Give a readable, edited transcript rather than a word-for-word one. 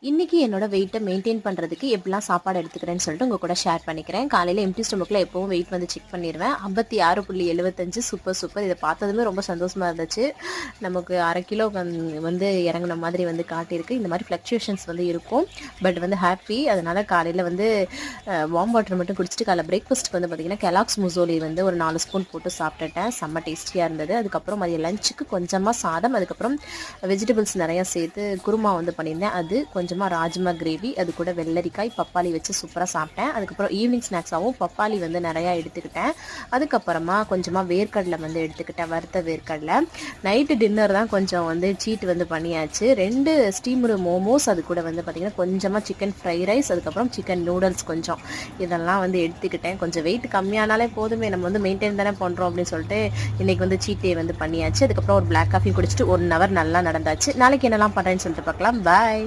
இன்னைக்கு என்னோட வெயிட்டை மெயின்டைன் பண்ணுறதுக்கு எப்படிலாம் சாப்பாடு எடுத்துக்கிறேன்னு சொல்லிட்டு உங்கள் கூட ஷேர் பண்ணிக்கிறேன். காலையில் எம்டி ஸ்டொமக்கில் எப்போவும் வெயிட் வந்து செக் பண்ணிடுவேன். 56.75 சூப்பர் சூப்பர். இதை பார்த்ததுமே ரொம்ப சந்தோஷமாக இருந்துச்சு. நமக்கு 1/2 கிலோ வந்து இறங்கின மாதிரி வந்து காட்டியிருக்கு. இந்த மாதிரி ஃப்ளக்சுவேஷன்ஸ் வந்து இருக்கும். பட் வந்து ஹாப்பி. அதனால் காலையில் வந்து வார்ம் வாட்டர் மட்டும் குடிச்சிட்டு காலையில் பிரேக்ஃபாஸ்ட்டுக்கு வந்து பார்த்திங்கன்னா கெலாக்ஸ் முசோலி வந்து ஒரு 4 ஸ்பூன் போட்டு சாப்பிட்டுட்டேன். செம்ம டேஸ்டியாக இருந்தது. அதுக்கப்புறம் மதிய லஞ்சுக்கு கொஞ்சமாக சாதம், அதுக்கப்புறம் வெஜிடபிள்ஸ் நிறையா சேர்த்து குருமா வந்து பண்ணியிருந்தேன். அது கொஞ்சமாக ராஜ்மா கிரேவி, அது கூட வெள்ளரிக்காய் பப்பாளி வச்சு சூப்பராக சாப்பிட்டேன். அதுக்கப்புறம் ஈவினிங் ஸ்நாக்ஸாகவும் பப்பாளி வந்து நிறையா எடுத்துக்கிட்டேன். அதுக்கப்புறமா கொஞ்சமாக வேர்க்கடலை வந்து எடுத்துக்கிட்டேன், வறுத்த வேர்க்கடலை. நைட்டு டின்னர் தான் கொஞ்சம் வந்து சீட் வந்து பண்ணியாச்சு. 2 ஸ்டீம்டு மோமோஸ், அது கூட வந்து பார்த்திங்கன்னா கொஞ்சமாக சிக்கன் ஃப்ரை ரைஸ், அதுக்கப்புறம் சிக்கன் நூடுல்ஸ் கொஞ்சம், இதெல்லாம் வந்து எடுத்துக்கிட்டேன். கொஞ்சம் வெயிட் கம்மியானாலே போதுமே, நம்ம வந்து மெயின்டைன் தானே பண்ணுறோம் அப்படின்னு சொல்லிட்டு இன்றைக்கி வந்து சீட் டே வந்து பண்ணியாச்சு. அதுக்கப்புறம் ஒரு பிளாக் காஃபி குடிச்சிட்டு 1 ஹவர் நல்லா நடந்தாச்சு. நாளைக்கு என்னெல்லாம் பண்ணுறேன்னு சொல்லிட்டு பார்க்கலாம். பாய்.